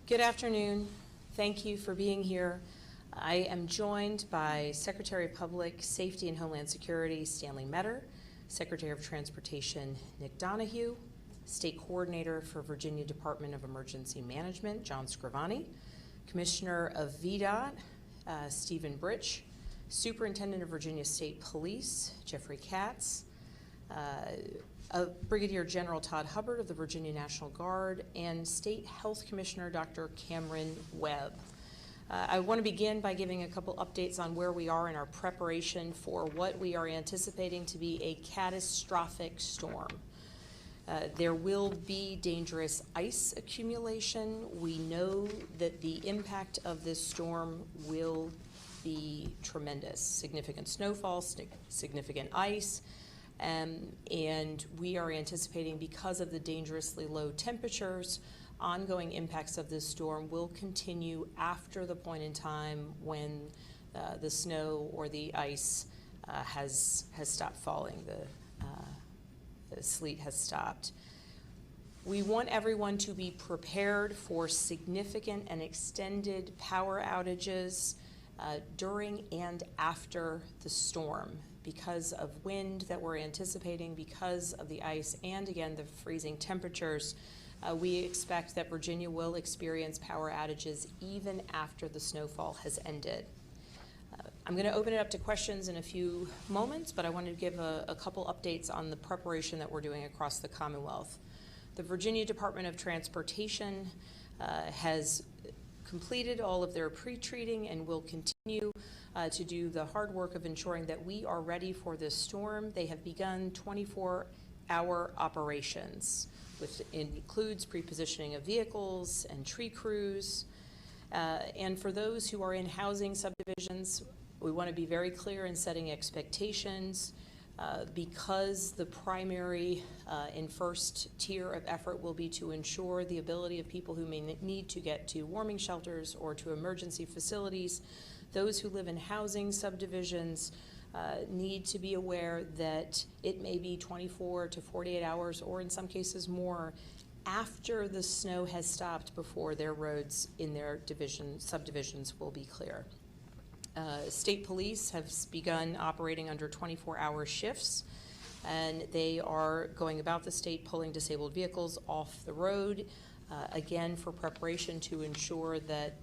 Good afternoon. Thank you for being here. I am joined by Secretary of Public Safety and Homeland Security, Stanley Metter, Secretary of Transportation, Nick Donahue, State Coordinator for Virginia Department of Emergency Management, John Scrivani, Commissioner of VDOT, Stephen Britch, Superintendent of Virginia State Police, Jeffrey Katz, Brigadier General Todd Hubbard of the Virginia National Guard, and State Health Commissioner Dr. Cameron Webb. I want to begin by giving a couple updates on where we are in our preparation for what we are anticipating to be a catastrophic storm. There will be dangerous ice accumulation. We know that the impact of this storm will be tremendous. Significant snowfall, significant ice, and we are anticipating, because of the dangerously low temperatures, ongoing impacts of this storm will continue after the point in time when the snow or the ice has stopped falling, the sleet has stopped. We want everyone to be prepared for significant and extended power outages during and after the storm, because of wind that we're anticipating, because of the ice, and again, the freezing temperatures. We expect that Virginia will experience power outages even after the snowfall has ended. I'm going to open it up to questions in a few moments, but I wanted to give a couple updates on the preparation that we're doing across the Commonwealth. The Virginia Department of Transportation has completed all of their pre-treating and will continue to do the hard work of ensuring that we are ready for this storm. They have begun 24-hour operations, which includes pre-positioning of vehicles and tree crews. And for those who are in housing subdivisions, we want to be very clear in setting expectations because the primary and first tier of effort will be to ensure the ability of people who may need to get to warming shelters or to emergency facilities. Those who live in housing subdivisions need to be aware that it may be 24 to 48 hours, or in some cases more, after the snow has stopped before their roads in their subdivisions will be clear. State police have begun operating under 24-hour shifts, and they are going about the state pulling disabled vehicles off the road, again for preparation to ensure that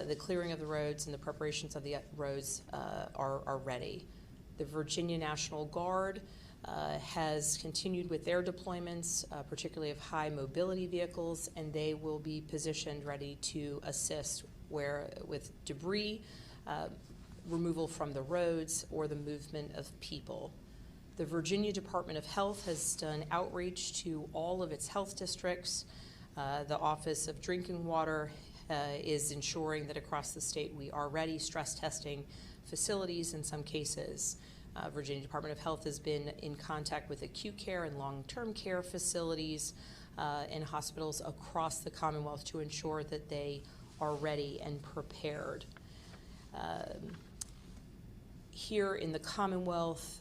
the clearing of the roads and the preparations of the roads are ready. The Virginia National Guard has continued with their deployments, particularly of high mobility vehicles, and they will be positioned ready to assist with debris removal from the roads or the movement of people. The Virginia Department of Health has done outreach to all of its health districts. The Office of Drinking Water is ensuring that across the state we are ready, stress testing facilities in some cases. Virginia Department of Health has been in contact with acute care and long-term care facilities and hospitals across the Commonwealth to ensure that they are ready and prepared. Here in the Commonwealth,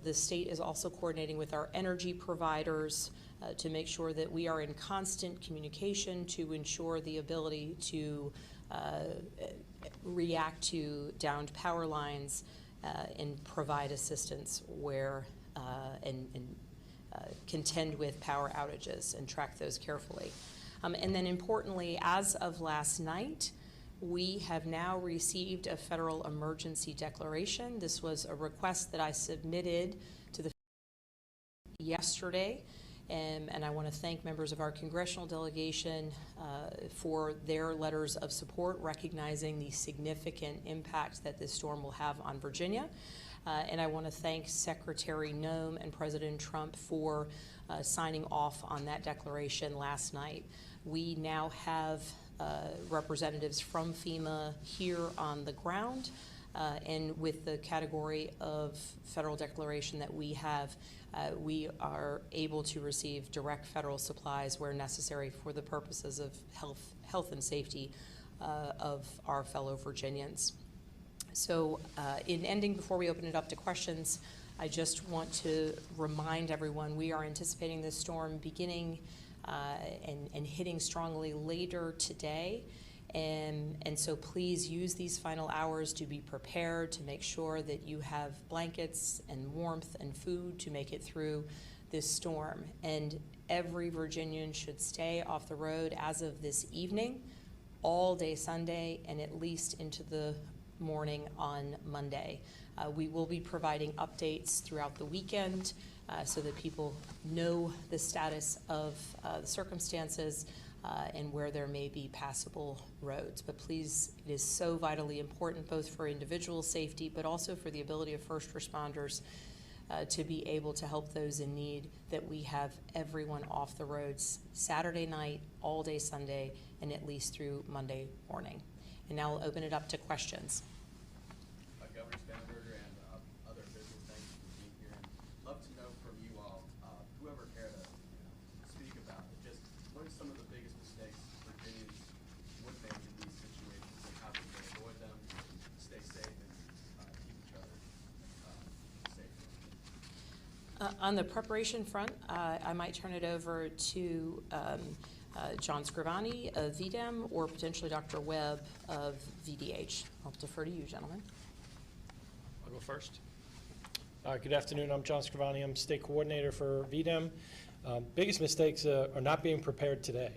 the state is also coordinating with our energy providers to make sure that we are in constant communication to ensure the ability to react to downed power lines and provide assistance where and contend with power outages and track those carefully. And then importantly, as of last night, we have now received a federal emergency declaration. This was a request that I submitted to the yesterday, and I want to thank members of our congressional delegation for their letters of support, recognizing the significant impact that this storm will have on Virginia. And I want to thank Secretary Noem and President Trump for signing off on that declaration last night. We now have representatives from FEMA here on the ground, and with the category of federal declaration that we have, we are able to receive direct federal supplies where necessary for the purposes of health and safety of our fellow Virginians. So in ending, before we open it up to questions, I just want to remind everyone we are anticipating this storm beginning and hitting strongly later today. And so please use these final hours to be prepared, to make sure that you have blankets and warmth and food to make it through this storm. And every Virginian should stay off the road as of this evening, all day Sunday, and at least into the morning on Monday. We will be providing updates throughout the weekend so that people know the status of the circumstances and where there may be passable roads. But please, it is so vitally important, both for individual safety, but also for the ability of first responders to be able to help those in need, that we have everyone off the roads Saturday night, all day Sunday, and at least through Monday morning. And now I'll open it up to questions. Governor Spanberger and other officials, thank you for being here. And love to know from you all, whoever care to speak about it, just what are some of the biggest mistakes Virginians would make in these situations, and how can they avoid them, stay safe, and keep each other safe? On the preparation front, I might turn it over to John Scrivani of VDEM, or potentially Dr. Webb of VDH. I'll defer to you, gentlemen. I'll go first. Good afternoon. I'm John Scrivani. I'm state coordinator for VDEM. Biggest mistakes are not being prepared today.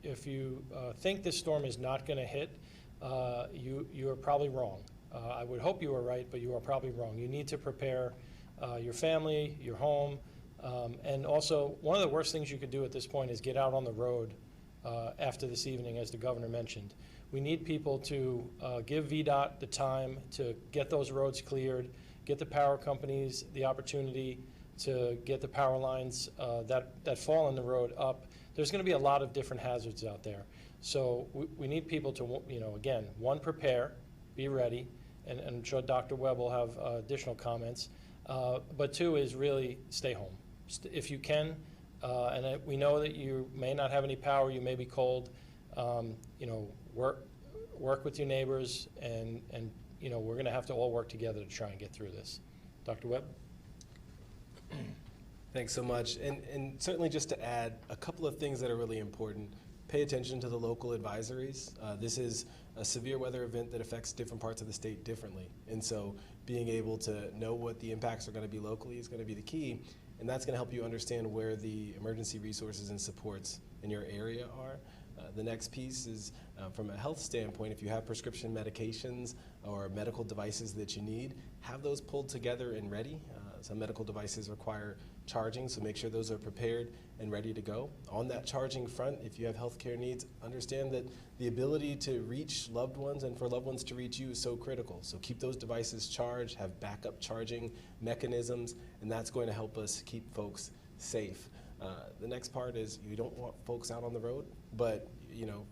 If you think this storm is not going to hit, you are probably wrong. I would hope you are right, but you are probably wrong. You need to prepare your family, your home, and also one of the worst things you could do at this point is get out on the road after this evening, as the governor mentioned. We need people to give VDOT the time to get those roads cleared, get the power companies the opportunity to get the power lines that fall in the road up. There's going to be a lot of different hazards out there. So we need people to, again, one, prepare, be ready, and I'm sure Dr. Webb will have additional comments. But two is really stay home. If you can, and we know that you may not have any power, you may be cold, work with your neighbors, and we're going to have to all work together to try and get through this. Dr. Webb? Thanks so much. And certainly just to add a couple of things that are really important. Pay attention to the local advisories. This is a severe weather event that affects different parts of the state differently. And so being able to know what the impacts are going to be locally is going to be the key. And that's going to help you understand where the emergency resources and supports in your area are. The next piece is from a health standpoint, if you have prescription medications or medical devices that you need, have those pulled together and ready. Some medical devices require charging, so make sure those are prepared and ready to go. On that charging front, if you have healthcare needs, understand that the ability to reach loved ones and for loved ones to reach you is so critical. So keep those devices charged, have backup charging mechanisms, and that's going to help us keep folks safe. The next part is you don't want folks out on the road, but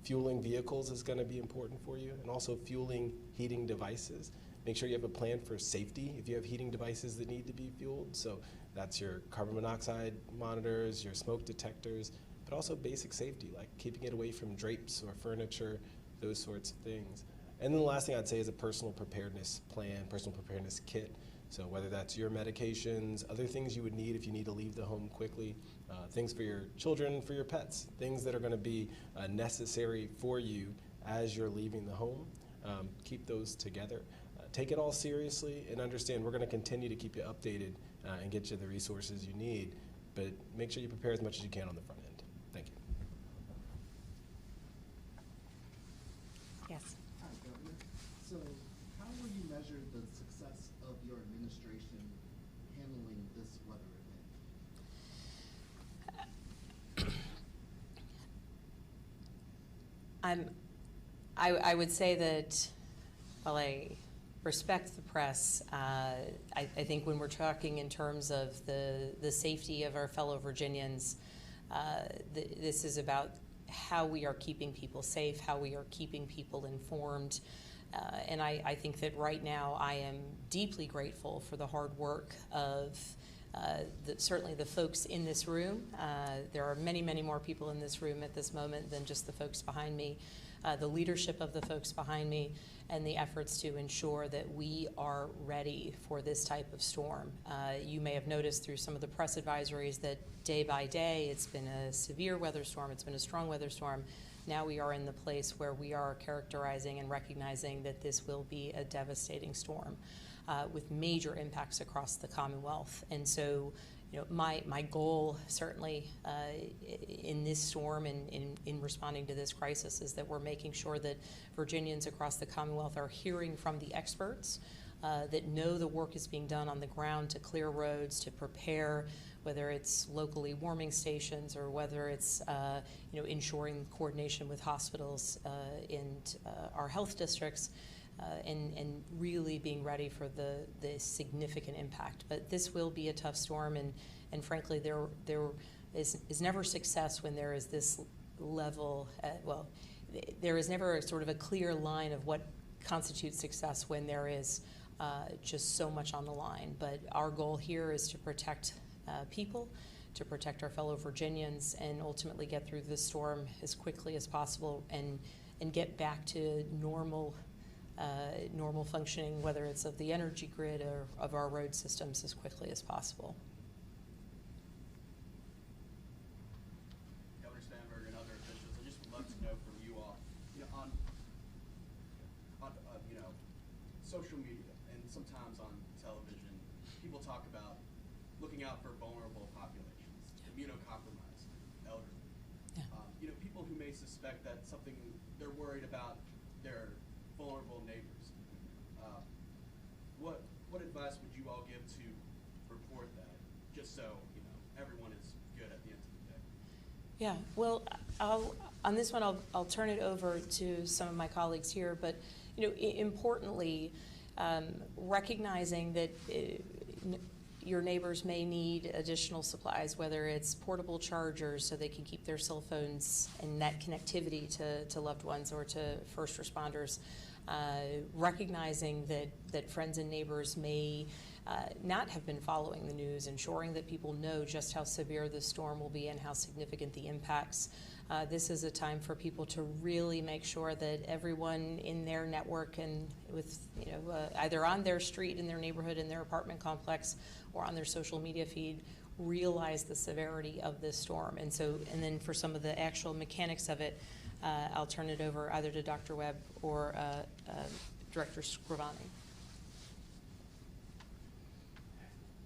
fueling vehicles is going to be important for you, and also fueling heating devices. Make sure you have a plan for safety if you have heating devices that need to be fueled. So that's your carbon monoxide monitors, your smoke detectors, but also basic safety, like keeping it away from drapes or furniture, those sorts of things. And then the last thing I'd say is a personal preparedness plan, personal preparedness kit. So whether that's your medications, other things you would need if you need to leave the home quickly, things for your children, for your pets, things that are going to be necessary for you as you're leaving the home. Keep those together. Take it all seriously and understand we're going to continue to keep you updated and get you the resources you need, but make sure you prepare as much as you can on the front end. Thank you. Yes. Hi, Governor. So how will you measure the success of your administration handling this weather event? I would say that while I respect the press, I think when we're talking in terms of the safety of our fellow Virginians, this is about how we are keeping people safe, how we are keeping people informed. And I think that right now I am deeply grateful for the hard work of certainly the folks in this room. There are many, many more people in this room at this moment than just the folks behind me. the leadership of the folks behind me, and the efforts to ensure that we are ready for this type of storm. You may have noticed through some of the press advisories that day by day it's been a severe weather storm, it's been a strong weather storm. Now we are in the place where we are characterizing and recognizing that this will be a devastating storm with major impacts across the Commonwealth. And so, my goal certainly in this storm and in responding to this crisis is that we're making sure that Virginians across the Commonwealth are hearing from the experts that know the work is being done on the ground to clear roads, to prepare, whether it's locally warming stations or whether it's ensuring coordination with hospitals and our health districts. And really being ready for the significant impact. But this will be a tough storm, and frankly, there is never success when there is this level, there is never a sort of a clear line of what constitutes success when there is just so much on the line. But our goal here is to protect people, to protect our fellow Virginians, and ultimately get through this storm as quickly as possible and get back to normal functioning, whether it's of the energy grid or of our road systems, as quickly as possible. Governor Spanberger and other officials, I just would love to know from you all, on social media and sometimes on television, people talk about looking out for vulnerable populations, immunocompromised, elderly. Yeah. People who may suspect that something they're worried about their vulnerable neighbors. What advice would you all give to report that, just so everyone is good at the end of the day? Yeah, well, on this one, I'll turn it over to some of my colleagues here, but importantly, recognizing that your neighbors may need additional supplies, whether it's portable chargers so they can keep their cell phones and that connectivity to loved ones or to first responders. Recognizing that friends and neighbors may not have been following the news, ensuring that people know just how severe the storm will be and how significant the impacts. This is a time for people to really make sure that everyone in their network and with either on their street, in their neighborhood, in their apartment complex, or on their social media feed realize the severity of this storm. And then for some of the actual mechanics of it, I'll turn it over either to Dr. Webb or Director Scrivani.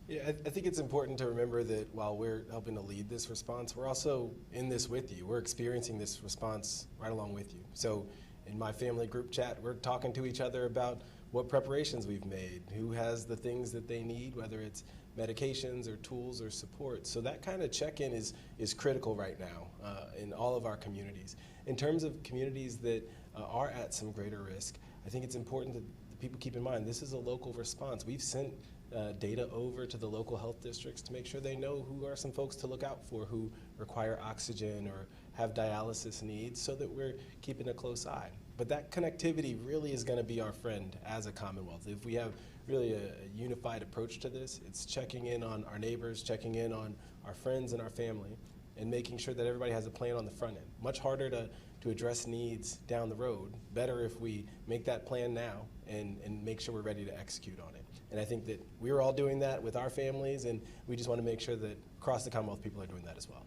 Yeah, I think it's important to remember that while we're helping to lead this response, we're also in this with you. We're experiencing this response right along with you. So in my family group chat, we're talking to each other about what preparations we've made, who has the things that they need, whether it's medications or tools or support. So that kind of check-in is critical right now in all of our communities. In terms of communities that are at some greater risk, I think it's important that people keep in mind this is a local response. We've sent data over to the local health districts to make sure they know who are some folks to look out for who require oxygen or have dialysis needs, so that we're keeping a close eye. But that connectivity really is going to be our friend as a Commonwealth. If we have really a unified approach to this, it's checking in on our neighbors, checking in on our friends and our family, and making sure that everybody has a plan on the front end. Much harder to address needs down the road. Better if we make that plan now and make sure we're ready to execute on it. And I think that we're all doing that with our families, and we just want to make sure that across the Commonwealth people are doing that as well.